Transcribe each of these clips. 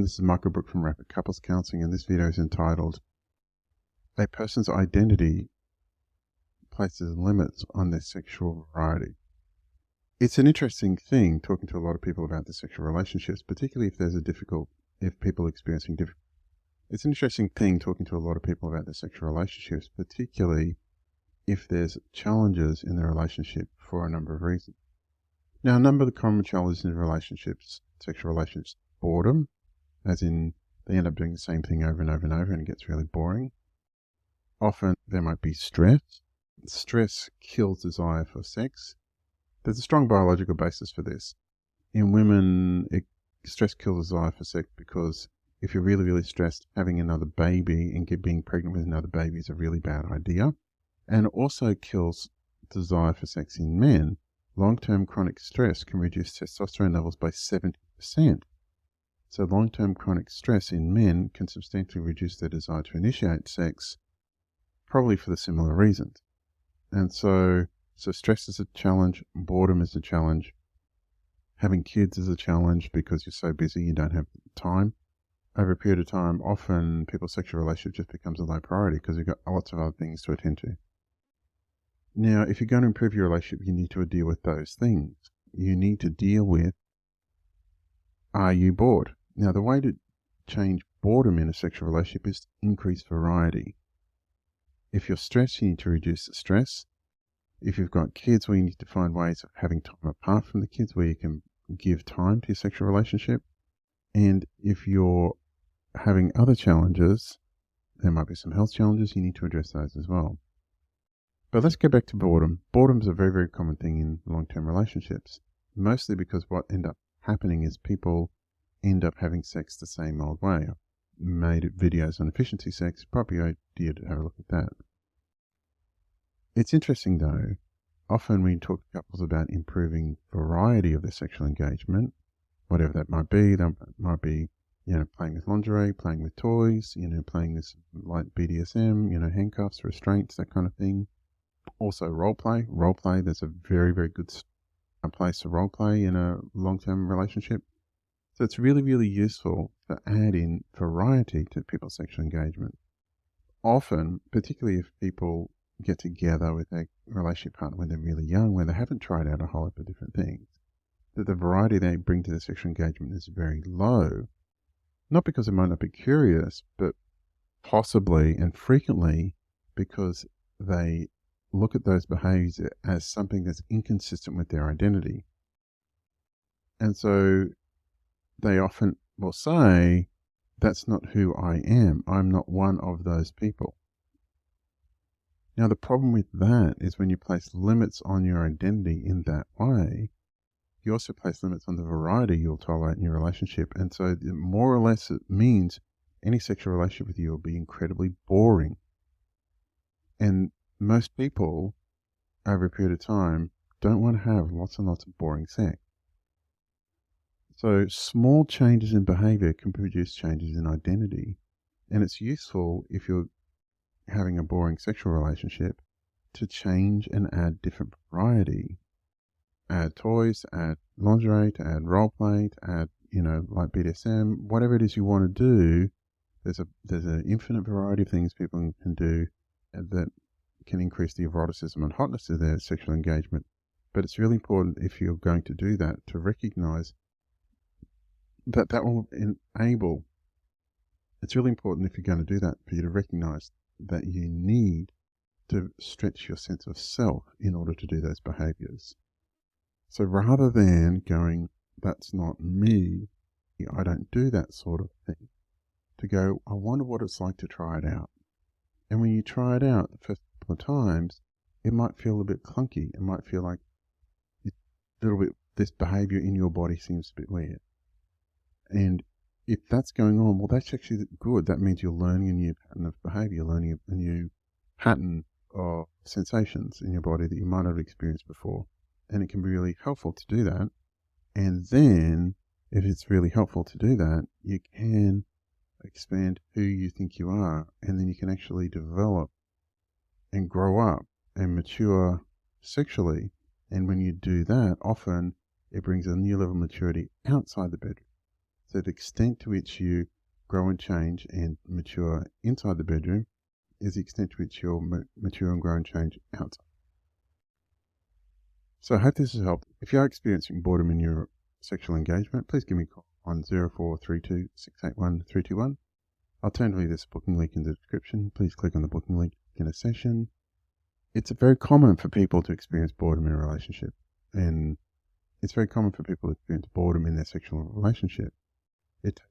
This is Michael Brook from Rapid Couples Counseling, and this video is entitled A Person's Identity Places Limits on Their Sexual Variety. It's an interesting thing talking to a lot of people about their sexual relationships, particularly if people are experiencing difficult. It's an interesting thing talking to a lot of people about their sexual relationships, particularly if there's challenges in their relationship for a number of reasons. Now, a number of the common challenges in sexual relationships, boredom, as in they end up doing the same thing over and over and over and it gets really boring. Often there might be stress. Stress kills desire for sex. There's a strong biological basis for this. In women, stress kills desire for sex because if you're really, really stressed, having another baby and being pregnant with another baby is a really bad idea. And it also kills desire for sex in men. Long-term chronic stress can reduce testosterone levels by 70%. So long-term chronic stress in men can substantially reduce their desire to initiate sex, probably for the similar reasons. And so stress is a challenge, boredom is a challenge, having kids is a challenge because you're so busy you don't have time. Over a period of time, often people's sexual relationship just becomes a low priority because you've got lots of other things to attend to. Now, if you're going to improve your relationship, you need to deal with those things. You need to deal with, are you bored? Now, the way to change boredom in a sexual relationship is to increase variety. If you're stressed, you need to reduce the stress. If you've got kids, well, you need to find ways of having time apart from the kids where you can give time to your sexual relationship. And if you're having other challenges, there might be some health challenges, you need to address those as well. But let's go back to boredom. Boredom is a very, very common thing in long-term relationships, mostly because what ends up happening is people end up having sex the same old way. I've made videos on efficiency sex, probably an idea to have a look at that. It's interesting though, often we talk to couples about improving variety of their sexual engagement, whatever that might be. That might be, playing with lingerie, playing with toys, playing with like BDSM, handcuffs, restraints, that kind of thing. Also role play. There's a very, very good place to role play in a long-term relationship. So it's really, really useful to add in variety to people's sexual engagement. Often, particularly if people get together with their relationship partner when they're really young, when they haven't tried out a whole lot of different things, that the variety they bring to their sexual engagement is very low. Not because they might not be curious, but possibly and frequently because they look at those behaviors as something that's inconsistent with their identity. And so they often will say, that's not who I am. I'm not one of those people. Now, the problem with that is when you place limits on your identity in that way, you also place limits on the variety you'll tolerate in your relationship. And so more or less it means any sexual relationship with you will be incredibly boring. And most people, over a period of time, don't want to have lots and lots of boring sex. So small changes in behavior can produce changes in identity. And it's useful if you're having a boring sexual relationship to change and add different variety. Add toys, add lingerie, to add role play, to add, like BDSM, whatever it is you want to do. There's an infinite variety of things people can do that can increase the eroticism and hotness of their sexual engagement. But it's really important if you're going to do that to recognize that will enable. It's really important if you're going to do that for you to recognize that you need to stretch your sense of self in order to do those behaviors. So rather than going, that's not me, I don't do that sort of thing, to go, I wonder what it's like to try it out. And when you try it out the first couple of times, it might feel a bit clunky. It might feel like this behavior in your body seems a bit weird. And if that's going on, well, that's actually good. That means you're learning a new pattern of behavior, you're learning a new pattern of sensations in your body that you might not have experienced before. And it can be really helpful to do that. And then, if it's really helpful to do that, you can expand who you think you are. And then you can actually develop and grow up and mature sexually. And when you do that, often it brings a new level of maturity outside the bedroom. the extent to which you grow and change and mature inside the bedroom is the extent to which you'll mature and grow and change outside. So I hope this has helped. If you are experiencing boredom in your sexual engagement, please give me a call on 0432 681 321. Alternatively, there's a booking link in the description. Please click on the booking link in a session. It's very common for people to experience boredom in a relationship, and it's very common for people to experience boredom in their sexual relationship. It takes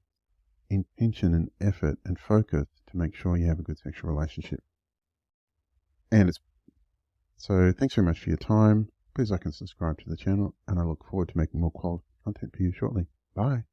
intention and effort and focus to make sure you have a good sexual relationship. So thanks very much for your time. Please like and subscribe to the channel, and I look forward to making more quality content for you shortly. Bye.